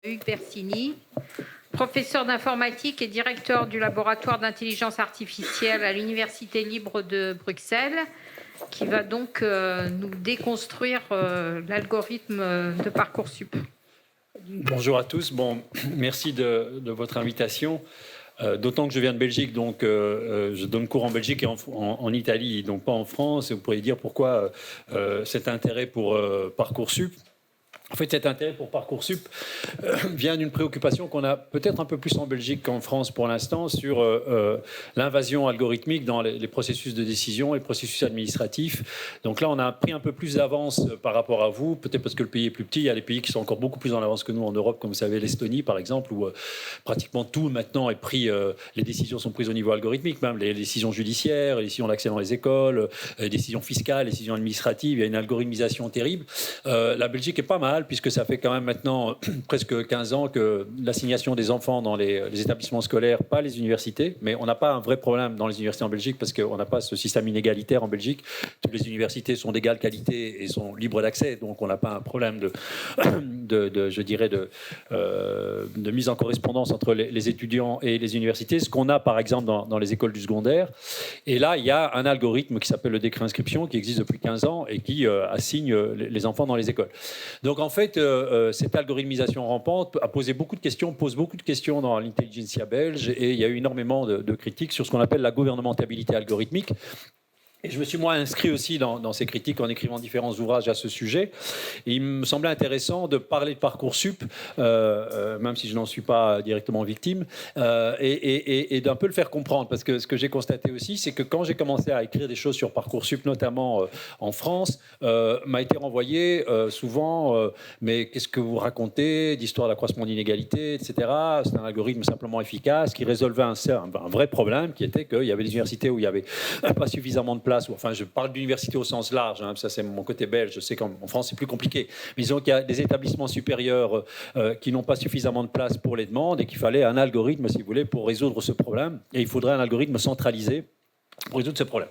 Hugues Bersini, professeur d'informatique et directeur du laboratoire d'intelligence artificielle à l'Université libre de Bruxelles, qui va donc nous déconstruire l'algorithme de Parcoursup. Bonjour à tous. Bon, merci de votre invitation. D'autant que je viens de Belgique, donc je donne cours en Belgique et en Italie, donc pas en France. Et vous pourriez dire pourquoi cet intérêt pour Parcoursup. En fait, cet intérêt pour Parcoursup vient d'une préoccupation qu'on a peut-être un peu plus en Belgique qu'en France pour l'instant sur l'invasion algorithmique dans les processus de décision et les processus administratifs. Donc là, on a pris un peu plus d'avance par rapport à vous, peut-être parce que le pays est plus petit. Il y a des pays qui sont encore beaucoup plus en avance que nous en Europe, comme vous savez, l'Estonie par exemple, où pratiquement tout maintenant est pris, les décisions sont prises au niveau algorithmique, même les décisions judiciaires, les décisions d'accès dans les écoles, les décisions fiscales, les décisions administratives. Il y a une algorithmisation terrible. La Belgique est pas mal, puisque ça fait quand même maintenant presque 15 ans que l'assignation des enfants dans les établissements scolaires, pas les universités, mais on n'a pas un vrai problème dans les universités en Belgique parce qu'on n'a pas ce système inégalitaire en Belgique. Toutes les universités sont d'égale qualité et sont libres d'accès, donc on n'a pas un problème de mise en correspondance entre les étudiants et les universités, ce qu'on a par exemple dans les écoles du secondaire. Et là, il y a un algorithme qui s'appelle le décret inscription qui existe depuis 15 ans et qui assigne les enfants dans les écoles. Donc en fait, cette algorithmisation rampante pose beaucoup de questions dans l'intelligentsia belge, et il y a eu énormément de critiques sur ce qu'on appelle la gouvernementabilité algorithmique. Et je me suis moi inscrit aussi dans ces critiques en écrivant différents ouvrages à ce sujet. Et il me semblait intéressant de parler de Parcoursup, même si je n'en suis pas directement victime, et d'un peu le faire comprendre. Parce que ce que j'ai constaté aussi, c'est que quand j'ai commencé à écrire des choses sur Parcoursup, notamment en France, m'a été renvoyé souvent mais qu'est-ce que vous racontez d'histoire d'accroissement d'inégalités, etc. C'est un algorithme simplement efficace qui résolvait un vrai problème, qui était qu'il y avait des universités où il n'y avait pas suffisamment de place. Enfin, je parle d'université au sens large, hein, ça c'est mon côté belge, je sais qu'en France c'est plus compliqué, mais disons qu'il y a des établissements supérieurs qui n'ont pas suffisamment de place pour les demandes et qu'il fallait un algorithme, si vous voulez, pour résoudre ce problème, et il faudrait un algorithme centralisé pour résoudre ce problème.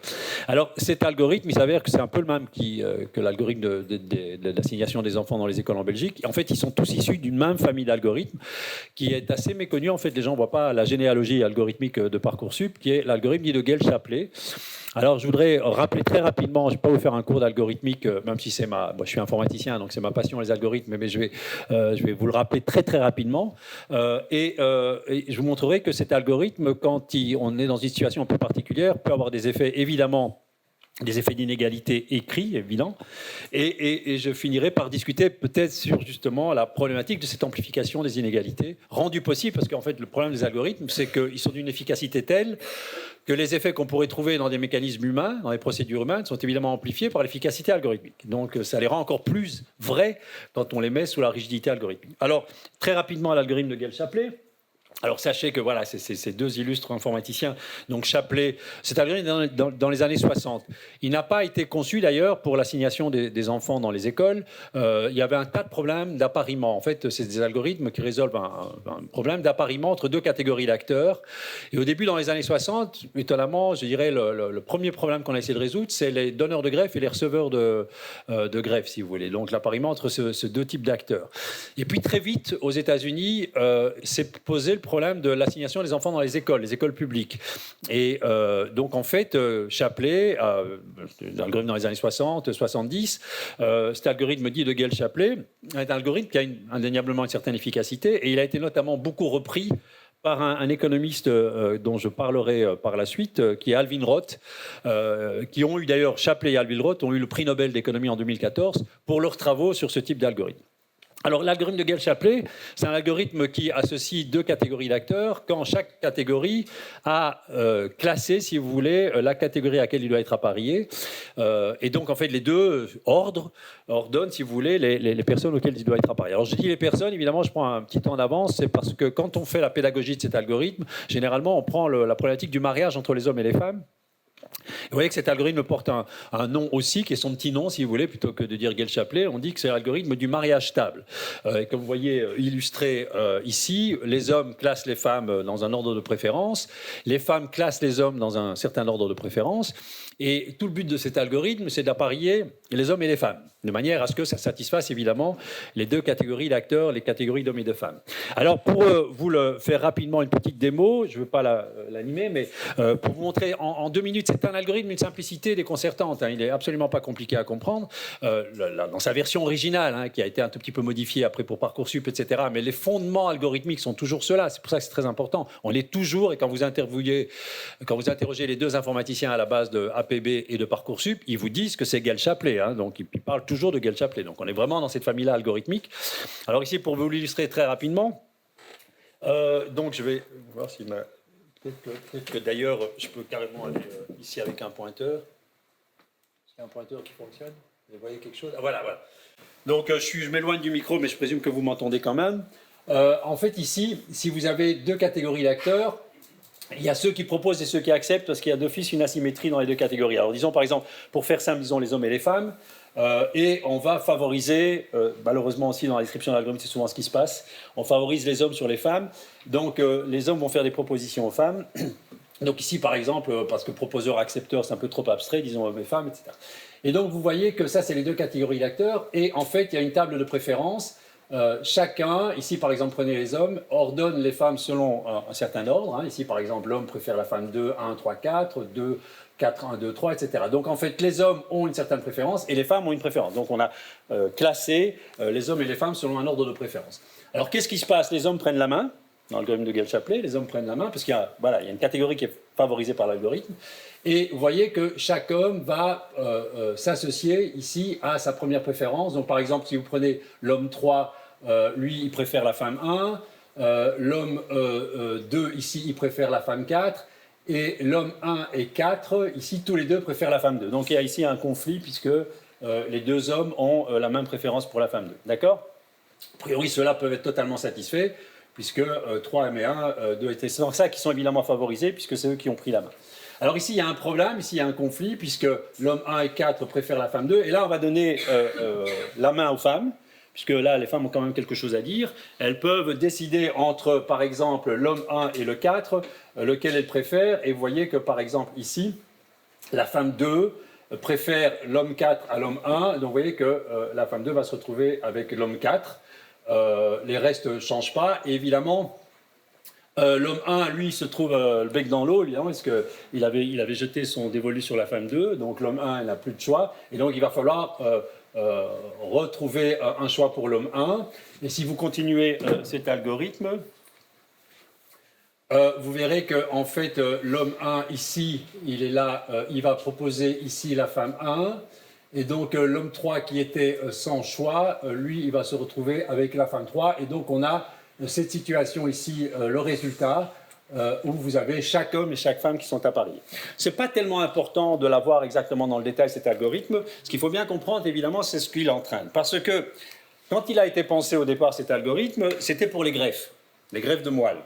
Alors cet algorithme, il s'avère que c'est un peu le même que l'algorithme de l'assignation des enfants dans les écoles en Belgique. Et en fait, ils sont tous issus d'une même famille d'algorithmes qui est assez méconnue. En fait, les gens ne voient pas la généalogie algorithmique de Parcoursup, qui est l'algorithme dit de Gale-Shapley. Alors, je voudrais rappeler très rapidement, je ne vais pas vous faire un cours d'algorithmique, même si je suis informaticien, donc c'est ma passion, les algorithmes, mais je vais vous le rappeler très très rapidement. Et je vous montrerai que cet algorithme, quand on est dans une situation un peu particulière, peut avoir des effets, évidemment, des effets d'inégalité écrits, évident. Et je finirai par discuter peut-être sur justement la problématique de cette amplification des inégalités, rendue possible, parce qu'en fait, le problème des algorithmes, c'est qu'ils sont d'une efficacité telle que les effets qu'on pourrait trouver dans des mécanismes humains, dans les procédures humaines, sont évidemment amplifiés par l'efficacité algorithmique. Donc ça les rend encore plus vrais quand on les met sous la rigidité algorithmique. Alors, très rapidement, l'algorithme de Gale-Shapley. Alors sachez que voilà, c'est deux illustres informaticiens. Donc Shapley, c'est algorithme dans les années 60. Il n'a pas été conçu d'ailleurs pour l'assignation des enfants dans les écoles. Il y avait un tas de problèmes d'appariement. En fait, c'est des algorithmes qui résolvent un problème d'appariement entre deux catégories d'acteurs. Et au début, dans les années 60, étonnamment, je dirais le premier problème qu'on a essayé de résoudre, c'est les donneurs de greffe et les receveurs de greffe, si vous voulez. Donc l'appariement entre ces deux types d'acteurs. Et puis très vite, aux États-Unis, s'est posé le problème de l'assignation des enfants dans les écoles publiques. Et donc, en fait, Shapley, l'algorithme dans les années 60, 70, cet algorithme dit de Gale-Shapley, est un algorithme qui a indéniablement une certaine efficacité, et il a été notamment beaucoup repris par un économiste dont je parlerai par la suite, qui est Alvin Roth, qui ont eu d'ailleurs, Shapley et Alvin Roth ont eu le prix Nobel d'économie en 2014 pour leurs travaux sur ce type d'algorithme. Alors, l'algorithme de Gale-Shapley, c'est un algorithme qui associe deux catégories d'acteurs quand chaque catégorie a classé, si vous voulez, la catégorie à laquelle il doit être apparié. Et donc, en fait, les deux ordonnent, si vous voulez, les personnes auxquelles il doit être apparié. Alors, je dis les personnes, évidemment, je prends un petit temps d'avance, c'est parce que quand on fait la pédagogie de cet algorithme, généralement, on prend la problématique du mariage entre les hommes et les femmes. Vous voyez que cet algorithme porte un nom aussi, qui est son petit nom, si vous voulez, plutôt que de dire Gale-Shapley. On dit que c'est l'algorithme du mariage stable. Et comme vous voyez illustré ici, les hommes classent les femmes dans un ordre de préférence, les femmes classent les hommes dans un certain ordre de préférence. Et tout le but de cet algorithme, c'est d'apparier les hommes et les femmes, de manière à ce que ça satisfasse évidemment les deux catégories d'acteurs, les catégories d'hommes et de femmes. Alors pour vous le faire rapidement, une petite démo, je ne veux pas l'animer, mais pour vous montrer en 2 minutes, c'est un algorithme d'une simplicité déconcertante. Hein, il n'est absolument pas compliqué à comprendre. Dans sa version originale, hein, qui a été un tout petit peu modifiée après pour Parcoursup, etc. Mais les fondements algorithmiques sont toujours ceux-là. C'est pour ça que c'est très important. On est toujours, et quand vous interrogez les deux informaticiens à la base de APB et de Parcoursup, ils vous disent que c'est Gale-Shapley. Hein, donc ils parlent toujours de Gale-Shapley. Donc on est vraiment dans cette famille-là algorithmique. Alors ici, pour vous l'illustrer très rapidement, donc je vais voir s'il m'a... Peut-être que d'ailleurs, je peux carrément aller ici avec un pointeur. Est-ce qu'il y a un pointeur qui fonctionne? Vous voyez quelque chose? Ah, voilà, voilà. Donc je m'éloigne du micro, mais je présume que vous m'entendez quand même. En fait, ici, si vous avez deux catégories d'acteurs, il y a ceux qui proposent et ceux qui acceptent, parce qu'il y a d'office une asymétrie dans les deux catégories. Alors disons par exemple, pour faire simple, disons les hommes et les femmes, et on va favoriser, malheureusement aussi dans la description de l'algorithme, c'est souvent ce qui se passe, on favorise les hommes sur les femmes, donc les hommes vont faire des propositions aux femmes. Donc ici par exemple, parce que proposeur-accepteur c'est un peu trop abstrait, disons hommes et femmes, etc. Et donc vous voyez que ça c'est les deux catégories d'acteurs, et en fait il y a une table de préférence. Chacun, ici par exemple prenez les hommes, ordonne les femmes selon un certain ordre. Hein. Ici par exemple l'homme préfère la femme 2, 1, 3, 4, 2, 4, 1, 2, 3, etc. Donc en fait les hommes ont une certaine préférence et les femmes ont une préférence. Donc on a classé les hommes et les femmes selon un ordre de préférence. Alors qu'est-ce qui se passe? Les hommes prennent la main, dans l'algorithme de Gale-Shapley, les hommes prennent la main parce qu'il y a, voilà, il y a une catégorie qui est favorisée par l'algorithme. Et vous voyez que chaque homme va s'associer ici à sa première préférence. Donc par exemple si vous prenez l'homme 3, lui, il préfère la femme 1, l'homme 2, ici, il préfère la femme 4, et l'homme 1 et 4, ici, tous les deux préfèrent la femme 2. Donc il y a ici un conflit, puisque les deux hommes ont la même préférence pour la femme 2. D'accord? A priori, ceux-là peuvent être totalement satisfaits, puisque 3 et 1, 2 et c'est donc ça qui sont évidemment favorisés, puisque c'est eux qui ont pris la main. Alors ici, il y a un problème, ici, il y a un conflit, puisque l'homme 1 et 4 préfèrent la femme 2, et là, on va donner la main aux femmes, puisque là, les femmes ont quand même quelque chose à dire. Elles peuvent décider entre, par exemple, l'homme 1 et le 4, lequel elles préfèrent. Et vous voyez que, par exemple, ici, la femme 2 préfère l'homme 4 à l'homme 1. Donc, vous voyez que la femme 2 va se retrouver avec l'homme 4. Les restes ne changent pas. Et évidemment, l'homme 1, lui, se trouve le bec dans l'eau, évidemment, parce qu'il avait jeté son dévolu sur la femme 2. Donc, l'homme 1, il n'a plus de choix. Et donc, il va falloir... retrouver un choix pour l'homme 1. Et si vous continuez cet algorithme, vous verrez que en fait, l'homme 1, ici, il est là, il va proposer ici la femme 1. Et donc, l'homme 3 qui était sans choix, lui, il va se retrouver avec la femme 3. Et donc, on a cette situation ici, le résultat, où vous avez chaque homme et chaque femme qui sont appariés. Ce n'est pas tellement important de l'avoir exactement dans le détail, cet algorithme. Ce qu'il faut bien comprendre, évidemment, c'est ce qu'il entraîne. Parce que quand il a été pensé au départ, cet algorithme, c'était pour les greffes de moelle.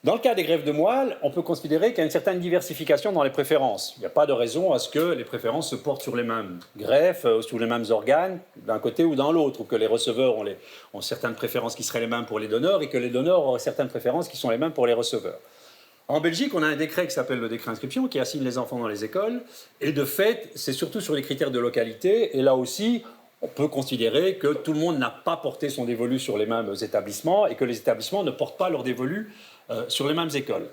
Dans le cas des greffes de moelle, on peut considérer qu'il y a une certaine diversification dans les préférences. Il n'y a pas de raison à ce que les préférences se portent sur les mêmes greffes, sur les mêmes organes, d'un côté ou dans l'autre, ou que les receveurs ont certaines préférences qui seraient les mêmes pour les donneurs, et que les donneurs ont certaines préférences qui sont les mêmes pour les receveurs. En Belgique, on a un décret qui s'appelle le décret inscription, qui assigne les enfants dans les écoles, et de fait, c'est surtout sur les critères de localité, et là aussi, on peut considérer que tout le monde n'a pas porté son dévolu sur les mêmes établissements, et que les établissements ne portent pas leur dévolu sur les mêmes écoles.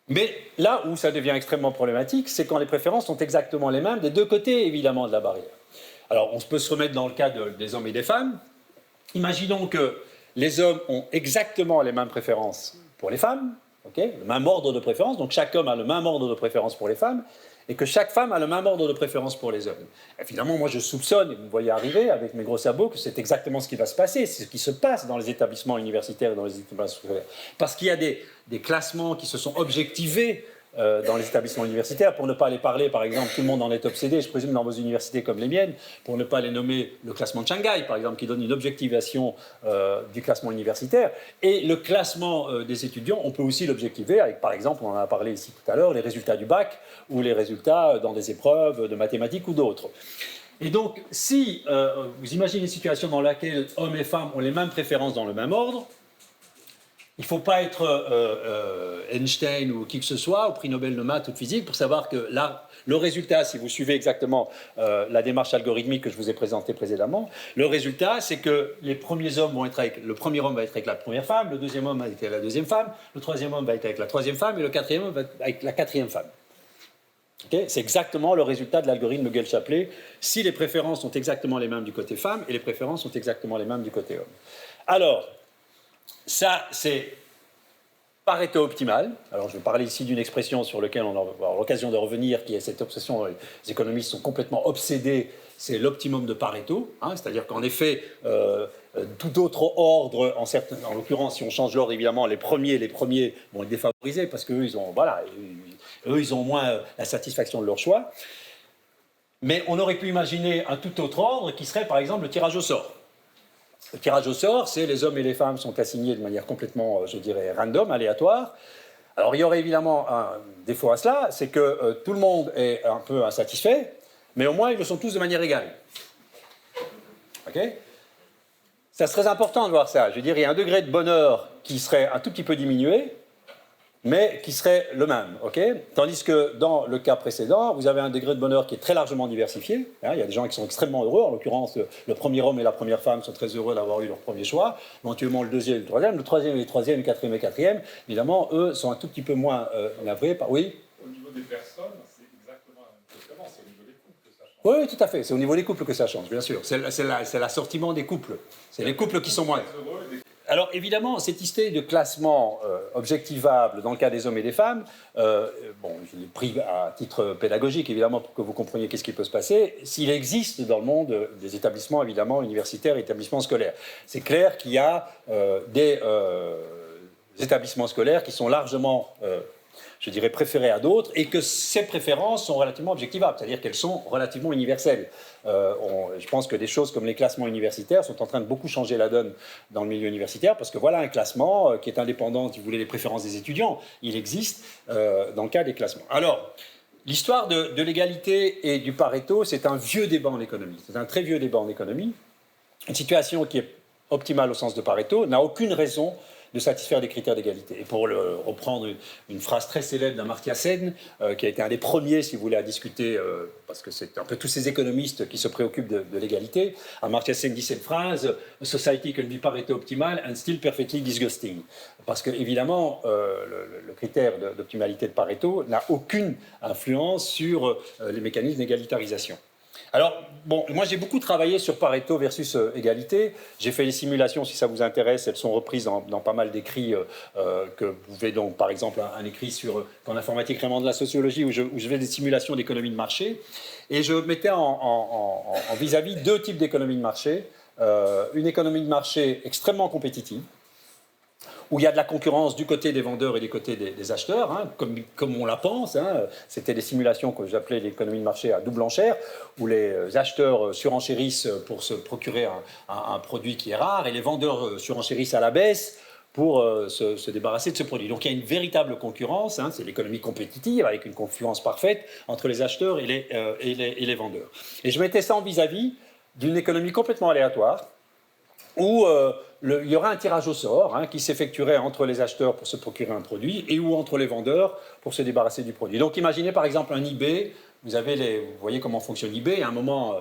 Mais là où ça devient extrêmement problématique, c'est quand les préférences sont exactement les mêmes des deux côtés, évidemment, de la barrière. Alors, on peut se remettre dans le cas des hommes et des femmes. Imaginons que les hommes ont exactement les mêmes préférences pour les femmes, okay, le même ordre de préférence, donc chaque homme a le même ordre de préférence pour les femmes, et que chaque femme a le même ordre de préférence pour les hommes. Évidemment, moi je soupçonne, et vous me voyez arriver avec mes gros sabots, que c'est exactement ce qui va se passer, c'est ce qui se passe dans les établissements universitaires et dans les établissements scolaires. Parce qu'il y a des classements qui se sont objectivés dans les établissements universitaires, pour ne pas les parler, par exemple, tout le monde en est obsédé, je présume dans vos universités comme les miennes, pour ne pas les nommer le classement de Shanghai, par exemple, qui donne une objectivation du classement universitaire. Et le classement des étudiants, on peut aussi l'objectiver avec, par exemple, on en a parlé ici tout à l'heure, les résultats du bac ou les résultats dans des épreuves de mathématiques ou d'autres. Et donc, si vous imaginez une situation dans laquelle hommes et femmes ont les mêmes préférences dans le même ordre, il ne faut pas être Einstein ou qui que ce soit, au prix Nobel de maths ou de physique, pour savoir que là, le résultat, si vous suivez exactement la démarche algorithmique que je vous ai présentée précédemment, le résultat, c'est que les premiers hommes vont être avec, le premier homme va être avec la première femme, le deuxième homme va être avec la deuxième femme, le troisième homme va être avec la troisième femme, et le quatrième homme va être avec la quatrième femme. Okay, c'est exactement le résultat de l'algorithme Gell-Shapley, si les préférences sont exactement les mêmes du côté femme et les préférences sont exactement les mêmes du côté homme. Alors, ça, c'est Pareto optimal. Alors, je vais parler ici d'une expression sur laquelle on va avoir l'occasion de revenir, qui est cette obsession, les économistes sont complètement obsédés, c'est l'optimum de Pareto, hein, c'est-à-dire qu'en effet, tout autre ordre, en l'occurrence, si on change l'ordre, évidemment, les premiers vont être défavorisés parce qu'eux, ils ont moins la satisfaction de leur choix. Mais on aurait pu imaginer un tout autre ordre qui serait, par exemple, le tirage au sort. Le tirage au sort, c'est les hommes et les femmes sont assignés de manière complètement, je dirais, random, aléatoire. Alors, il y aurait évidemment un défaut à cela, c'est que tout le monde est un peu insatisfait, mais au moins, ils le sont tous de manière égale. OK ? Ça serait important de voir ça. Je veux dire, il y a un degré de bonheur qui serait un tout petit peu diminué, mais qui serait le même, ok ? Tandis que dans le cas précédent, vous avez un degré de bonheur qui est très largement diversifié. Hein, il y a des gens qui sont extrêmement heureux, en l'occurrence, le premier homme et la première femme sont très heureux d'avoir eu leur premier choix, éventuellement le deuxième et le troisième et le troisième, le quatrième et le quatrième, évidemment, eux sont un tout petit peu moins navrés. Oui ? Au niveau des personnes, c'est exactement la même chose qu'avant, c'est au niveau des couples que ça change. Oui, tout à fait, c'est au niveau des couples que ça change, bien sûr. C'est l'assortiment des couples. C'est les couples qui sont moins heureux. Alors évidemment, cette idée de classement objectivable dans le cas des hommes et des femmes, bon, je l'ai pris à titre pédagogique évidemment pour que vous compreniez qu'est-ce qui peut se passer, s'il existe dans le monde des établissements évidemment universitaires et établissements scolaires. C'est clair qu'il y a des établissements scolaires qui sont largement je dirais, préférées à d'autres, et que ces préférences sont relativement objectivables, c'est-à-dire qu'elles sont relativement universelles. Je pense que des choses comme les classements universitaires sont en train de beaucoup changer la donne dans le milieu universitaire, parce que voilà un classement qui est indépendant, si vous voulez, des préférences des étudiants. Il existe dans le cas des classements. Alors, l'histoire de l'égalité et du Pareto, c'est un vieux débat en économie. C'est un très vieux débat en économie. Une situation qui est optimale au sens de Pareto n'a aucune raison de satisfaire des critères d'égalité. Et pour reprendre une phrase très célèbre d'Amartya Sen, qui a été un des premiers, si vous voulez, à discuter, parce que c'est un peu tous ces économistes qui se préoccupent de l'égalité, Amartya Sen dit cette phrase « A society can be Pareto optimal and still perfectly disgusting ». Parce que, évidemment, le critère d'optimalité de Pareto n'a aucune influence sur les mécanismes d'égalitarisation. Alors, bon, moi j'ai beaucoup travaillé sur Pareto versus égalité. J'ai fait les simulations, si ça vous intéresse, elles sont reprises dans pas mal d'écrits que vous pouvez donc, par exemple, un écrit en informatique vraiment de la sociologie où je fais des simulations d'économie de marché. Et je mettais en vis-à-vis deux types d'économie de marché. Une économie de marché extrêmement compétitive, où il y a de la concurrence du côté des vendeurs et du côté des acheteurs, hein, comme on la pense. Hein. C'était des simulations que j'appelais l'économie de marché à double enchère, où les acheteurs surenchérissent pour se procurer un produit qui est rare, et les vendeurs surenchérissent à la baisse pour se débarrasser de ce produit. Donc il y a une véritable concurrence, hein, c'est l'économie compétitive, avec une concurrence parfaite entre les acheteurs et les vendeurs. Et je mettais ça en vis-à-vis d'une économie complètement aléatoire, où il y aura un tirage au sort qui s'effectuerait entre les acheteurs pour se procurer un produit et ou entre les vendeurs pour se débarrasser du produit. Donc imaginez par exemple un eBay, vous voyez comment fonctionne eBay, à un moment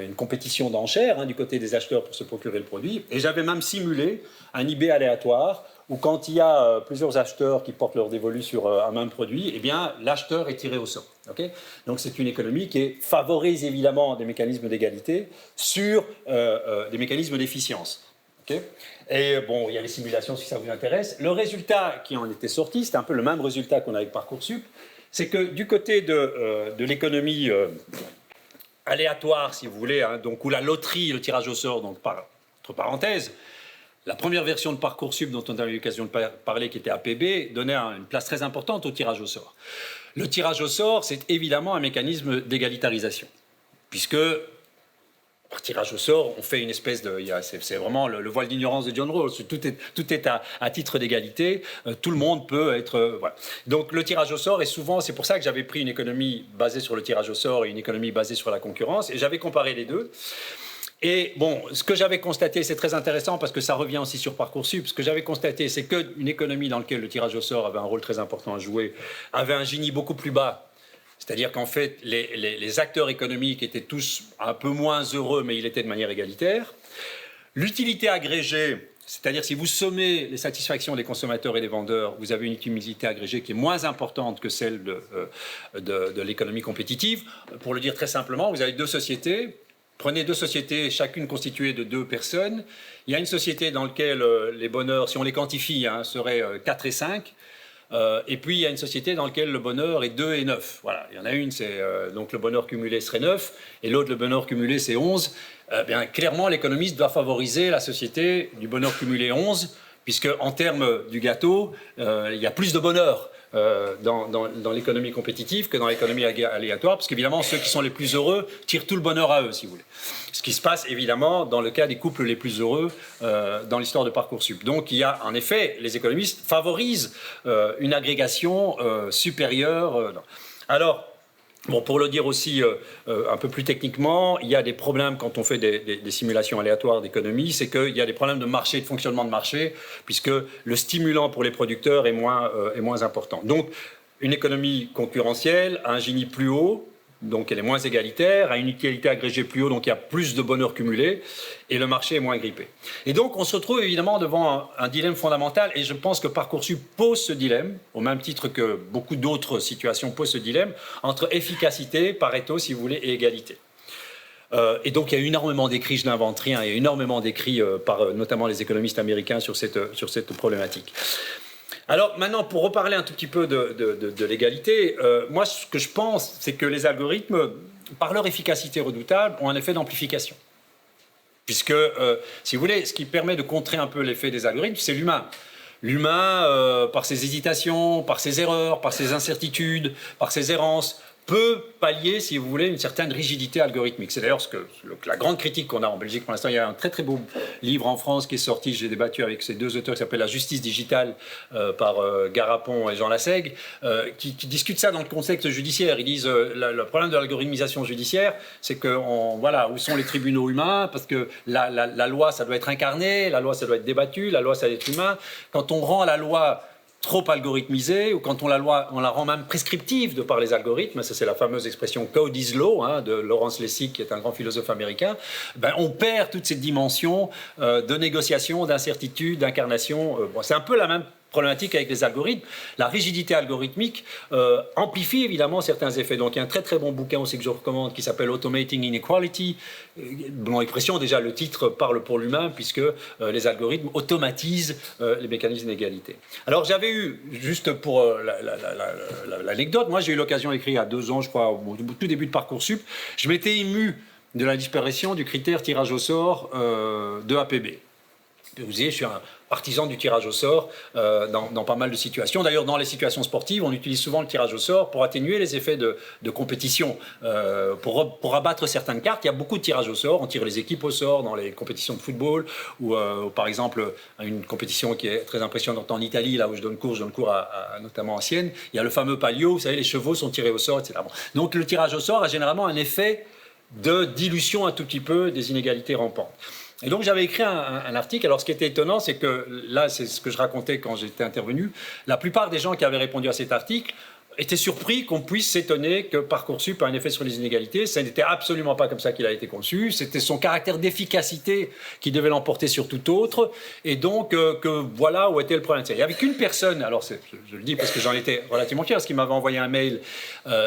une compétition d'enchères du côté des acheteurs pour se procurer le produit, et j'avais même simulé un eBay aléatoire où quand il y a plusieurs acheteurs qui portent leur dévolu sur un même produit, eh bien l'acheteur est tiré au sort. Okay, donc c'est une économie qui favorise évidemment des mécanismes d'égalité sur des mécanismes d'efficience. Okay, et bon, il y a les simulations si ça vous intéresse. Le résultat qui en était sorti, c'était un peu le même résultat qu'on a avec Parcoursup, c'est que du côté de l'économie aléatoire, si vous voulez, donc où la loterie, le tirage au sort, donc entre parenthèses, La première version de Parcoursup dont on a eu l'occasion de parler, qui était APB, donnait une place très importante au tirage au sort. Le tirage au sort, c'est évidemment un mécanisme d'égalitarisation, puisque par tirage au sort, on fait une espèce de... C'est vraiment le voile d'ignorance de John Rawls. Tout est à titre d'égalité. Tout le monde peut être... voilà. Donc le tirage au sort est souvent... C'est pour ça que j'avais pris une économie basée sur le tirage au sort et une économie basée sur la concurrence. Et j'avais comparé les deux. Et bon, ce que j'avais constaté, c'est très intéressant parce que ça revient aussi sur Parcoursup. Ce que j'avais constaté, c'est qu'une économie dans laquelle le tirage au sort avait un rôle très important à jouer avait un Gini beaucoup plus bas. C'est-à-dire qu'en fait, les acteurs économiques étaient tous un peu moins heureux, mais ils étaient de manière égalitaire. L'utilité agrégée, c'est-à-dire si vous sommez les satisfactions des consommateurs et des vendeurs, vous avez une utilité agrégée qui est moins importante que celle de l'économie compétitive. Pour le dire très simplement, vous avez deux sociétés. Prenez deux sociétés, chacune constituée de deux personnes. Il y a une société dans laquelle les bonheurs, si on les quantifie, seraient 4 et 5. Et puis, il y a une société dans laquelle le bonheur est 2 et 9. Voilà. Il y en a une, c'est donc le bonheur cumulé serait 9, et l'autre, le bonheur cumulé, c'est 11. Bien, clairement, l'économiste doit favoriser la société du bonheur cumulé 11, puisque en termes du gâteau, il y a plus de bonheur dans l'économie compétitive que dans l'économie aléatoire, parce qu'évidemment, ceux qui sont les plus heureux tirent tout le bonheur à eux, si vous voulez. Ce qui se passe, évidemment, dans le cas des couples les plus heureux dans l'histoire de Parcoursup. Donc, il y a, en effet, les économistes favorisent une agrégation supérieure. Alors, bon, pour le dire aussi un peu plus techniquement, il y a des problèmes quand on fait des simulations aléatoires d'économie, c'est qu'il y a des problèmes de marché, de fonctionnement de marché, puisque le stimulant pour les producteurs est moins important. Donc, une économie concurrentielle a un Gini plus haut, donc elle est moins égalitaire, a une utilité agrégée plus haut, donc il y a plus de bonheur cumulé, et le marché est moins grippé. Et donc on se retrouve évidemment devant un dilemme fondamental, et je pense que Parcoursup pose ce dilemme, au même titre que beaucoup d'autres situations posent ce dilemme, entre efficacité, Pareto si vous voulez, et égalité. Et donc il y a eu énormément d'écrits, je n'invente rien, il y a énormément d'écrits par notamment les économistes américains sur cette problématique. Alors maintenant, pour reparler un tout petit peu de l'égalité, moi ce que je pense, c'est que les algorithmes, par leur efficacité redoutable, ont un effet d'amplification. Puisque, si vous voulez, ce qui permet de contrer un peu l'effet des algorithmes, c'est l'humain. L'humain, par ses hésitations, par ses erreurs, par ses incertitudes, par ses errances, peut pallier, si vous voulez, une certaine rigidité algorithmique. C'est d'ailleurs la grande critique qu'on a en Belgique pour l'instant. Il y a un très très beau livre en France qui est sorti, j'ai débattu avec ces deux auteurs, qui s'appelle La justice digitale par Garapon et Jean Lassègue, qui discutent ça dans le contexte judiciaire. Ils disent le problème de l'algorithmisation judiciaire, c'est que voilà, où sont les tribunaux humains, parce que la loi, ça doit être incarné, la loi, ça doit être débattu, la loi, ça doit être humain. Quand on rend la loi trop algorithmisée, ou quand on la rend même prescriptive de par les algorithmes, ça c'est la fameuse expression code is law de Lawrence Lessig, qui est un grand philosophe américain, on perd toute cette dimension de négociation, d'incertitude, d'incarnation. C'est un peu la même problématique avec les algorithmes. La rigidité algorithmique amplifie évidemment certains effets. Donc il y a un très très bon bouquin aussi que je recommande qui s'appelle Automating Inequality. Dans l'expression, déjà le titre parle pour l'humain puisque les algorithmes automatisent les mécanismes d'inégalité. Alors j'avais eu, juste pour l'anecdote, moi j'ai eu l'occasion d'écrire il y a 2 ans, je crois, au tout début de Parcoursup, je m'étais ému de la disparition du critère tirage au sort de APB. Vous voyez, je suis un partisan du tirage au sort dans pas mal de situations. D'ailleurs, dans les situations sportives, on utilise souvent le tirage au sort pour atténuer les effets de compétition, pour abattre certaines cartes. Il y a beaucoup de tirages au sort. On tire les équipes au sort dans les compétitions de football ou par exemple, une compétition qui est très impressionnante en Italie, là où je donne cours notamment à Sienne. Il y a le fameux palio, vous savez, les chevaux sont tirés au sort, etc. Donc le tirage au sort a généralement un effet de dilution un tout petit peu des inégalités rampantes. Et donc j'avais écrit un article. Alors ce qui était étonnant, c'est que là, c'est ce que je racontais quand j'étais intervenu, la plupart des gens qui avaient répondu à cet article étaient surpris qu'on puisse s'étonner que Parcoursup a un effet sur les inégalités. Ça n'était absolument pas comme ça qu'il a été conçu. C'était son caractère d'efficacité qui devait l'emporter sur tout autre. Et donc, que voilà où était le problème. Il n'y avait qu'une personne, alors je le dis parce que j'en étais relativement fier, parce qu'il m'avait envoyé un mail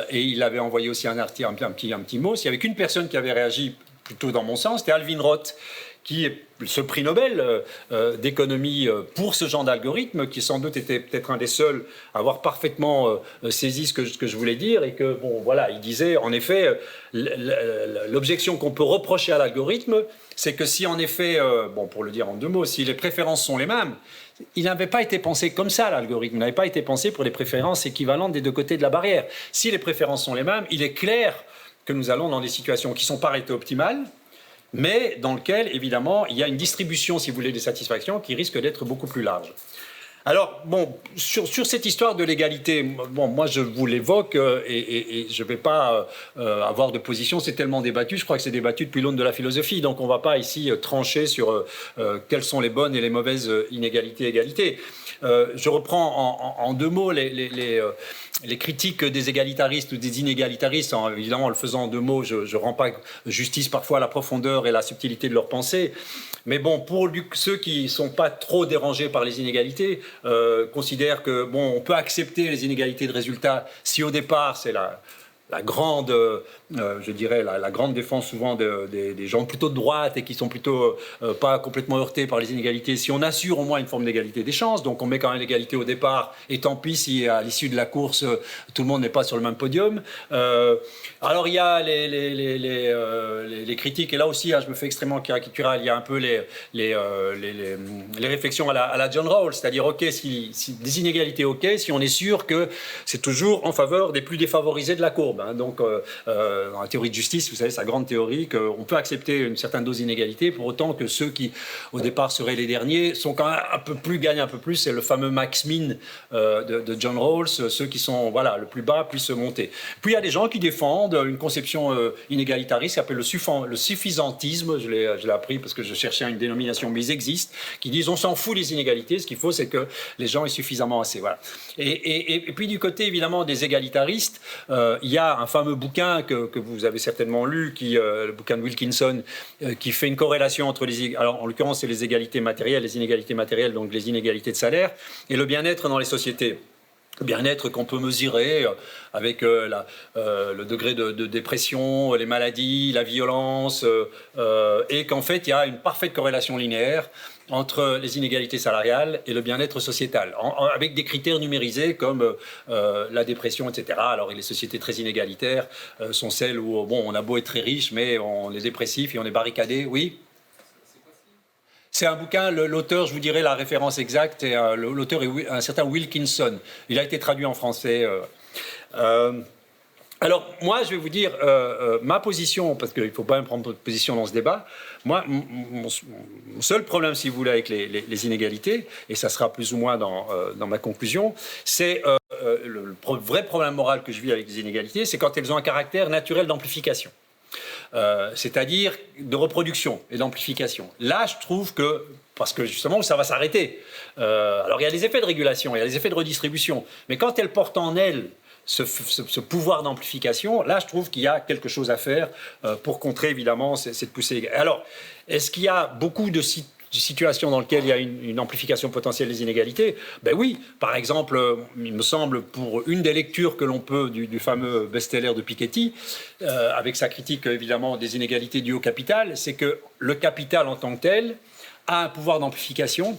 et il avait envoyé aussi un petit mot. Il n'y avait qu'une personne qui avait réagi plutôt dans mon sens, c'était Alvin Roth, qui est ce prix Nobel d'économie pour ce genre d'algorithme, qui sans doute était peut-être un des seuls à avoir parfaitement saisi ce que je voulais dire, et que, bon, voilà, il disait, en effet, l'objection qu'on peut reprocher à l'algorithme, c'est que si, en effet, bon, pour le dire en 2 mots, si les préférences sont les mêmes, il n'avait pas été pensé comme ça, l'algorithme. Il n'avait pas été pensé pour les préférences équivalentes des 2 côtés de la barrière. Si les préférences sont les mêmes, il est clair que nous allons dans des situations qui sont pas optimales, mais dans lesquelles, évidemment, il y a une distribution, si vous voulez, des satisfactions qui risque d'être beaucoup plus large. Alors, bon, sur cette histoire de l'égalité, bon, moi je vous l'évoque et je ne vais pas avoir de position, c'est tellement débattu, je crois que c'est débattu depuis l'aune de la philosophie, donc on ne va pas ici trancher sur quelles sont les bonnes et les mauvaises inégalités-égalités. Je reprends en 2 mots les critiques des égalitaristes ou des inégalitaristes. Évidemment, en le faisant en 2 mots, je ne rends pas justice parfois à la profondeur et la subtilité de leur pensée. Mais bon, pour ceux qui ne sont pas trop dérangés par les inégalités, considèrent que, bon, on peut accepter les inégalités de résultats si au départ c'est la grande, je dirais, la grande défense souvent des gens plutôt de droite et qui sont plutôt pas complètement heurtés par les inégalités, si on assure au moins une forme d'égalité des chances, donc on met quand même l'égalité au départ, et tant pis si à l'issue de la course, tout le monde n'est pas sur le même podium. Alors il y a les critiques, et là aussi, hein, je me fais extrêmement caricatural, il y a un peu les réflexions à la John Rawls, c'est-à-dire, ok, si des inégalités, ok, si on est sûr que c'est toujours en faveur des plus défavorisés de la courbe. Donc, dans la théorie de justice, vous savez, sa grande théorie, qu'on peut accepter une certaine dose d'inégalité, pour autant que ceux qui, au départ, seraient les derniers, sont quand même un peu plus, gagnent un peu plus. C'est le fameux max min de John Rawls. Ceux qui sont, voilà, le plus bas puissent monter. Puis, il y a des gens qui défendent une conception inégalitariste qui s'appelle le suffisantisme. Je l'ai appris parce que je cherchais une dénomination, mais ils existent, qui disent on s'en fout des inégalités, ce qu'il faut, c'est que les gens aient suffisamment assez. Voilà. Et puis, du côté, évidemment, des égalitaristes, il y a un fameux bouquin que vous avez certainement lu, le bouquin de Wilkinson, qui fait une corrélation entre alors en l'occurrence c'est les égalités matérielles, les inégalités matérielles, donc les inégalités de salaire, et le bien-être dans les sociétés. Le bien-être qu'on peut mesurer avec le degré de dépression, les maladies, la violence, et qu'en fait il y a une parfaite corrélation linéaire entre les inégalités salariales et le bien-être sociétal, avec des critères numérisés comme la dépression, etc. Alors les sociétés très inégalitaires sont celles où, bon, on a beau être très riche, mais on est dépressif et on est barricadé. Oui. C'est un bouquin, l'auteur, je vous dirai la référence exacte, et l'auteur est un certain Wilkinson. Il a été traduit en français. Alors, moi, je vais vous dire ma position, parce qu'il ne faut pas me prendre de position dans ce débat. Moi, mon seul problème, si vous voulez, avec les inégalités, et ça sera plus ou moins dans ma conclusion, c'est le vrai problème moral que je vis avec les inégalités, c'est quand elles ont un caractère naturel d'amplification. C'est-à-dire de reproduction et d'amplification. Là, je trouve que, parce que justement, ça va s'arrêter. Alors, il y a des effets de régulation, il y a des effets de redistribution, mais quand elles portent en elles ce pouvoir d'amplification, là, je trouve qu'il y a quelque chose à faire pour contrer, évidemment, cette poussée. Alors, est-ce qu'il y a beaucoup de situations dans lesquelles il y a une amplification potentielle des inégalités? Ben oui, par exemple, il me semble, pour une des lectures que l'on peut du fameux best-seller de Piketty, avec sa critique évidemment des inégalités dues au capital, c'est que le capital en tant que tel a un pouvoir d'amplification.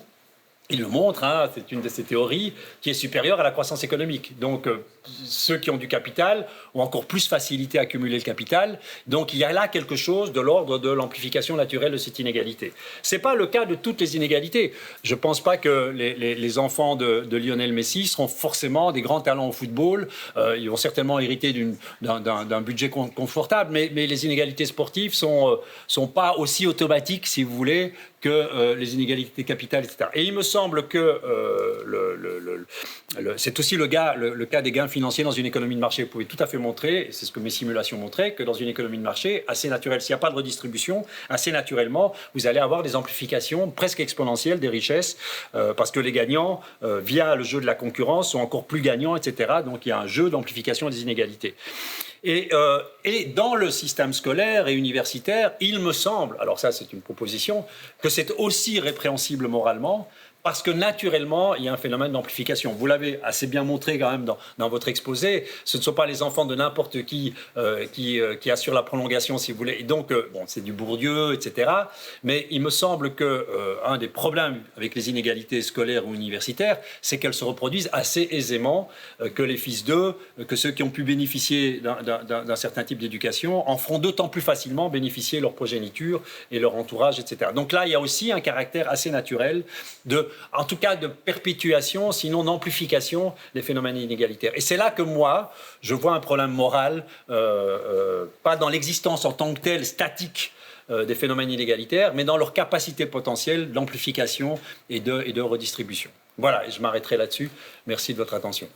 Il le montre, hein, c'est une de ses théories, qui est supérieure à la croissance économique. Donc, ceux qui ont du capital ont encore plus facilité à accumuler le capital. Donc, il y a là quelque chose de l'ordre de l'amplification naturelle de cette inégalité. Ce n'est pas le cas de toutes les inégalités. Je ne pense pas que les enfants de Lionel Messi seront forcément des grands talents au football. Ils vont certainement hériter d'un budget confortable, mais les inégalités sportives ne sont pas aussi automatiques, si vous voulez, que les inégalités capitales, etc. Et il me semble que c'est aussi le cas des gains financiers dans une économie de marché. Vous pouvez tout à fait montrer, et c'est ce que mes simulations montraient, que dans une économie de marché, assez naturelle, s'il n'y a pas de redistribution, assez naturellement, vous allez avoir des amplifications presque exponentielles des richesses, parce que les gagnants, via le jeu de la concurrence, sont encore plus gagnants, etc. Donc il y a un jeu d'amplification des inégalités. Et dans le système scolaire et universitaire, il me semble, alors ça c'est une proposition, que c'est aussi répréhensible moralement, parce que naturellement, il y a un phénomène d'amplification. Vous l'avez assez bien montré quand même dans votre exposé. Ce ne sont pas les enfants de n'importe qui assurent la prolongation, si vous voulez. Et donc, bon, c'est du Bourdieu, etc. Mais il me semble qu'un des problèmes avec les inégalités scolaires ou universitaires, c'est qu'elles se reproduisent assez aisément, que les fils d'eux, que ceux qui ont pu bénéficier d'un certain type d'éducation en feront d'autant plus facilement bénéficier leur progéniture et leur entourage, etc. Donc là, il y a aussi un caractère assez naturel en tout cas de perpétuation, sinon d'amplification des phénomènes inégalitaires. Et c'est là que moi, je vois un problème moral, pas dans l'existence en tant que telle, statique, des phénomènes inégalitaires, mais dans leur capacité potentielle d'amplification et de redistribution. Voilà, et je m'arrêterai là-dessus. Merci de votre attention.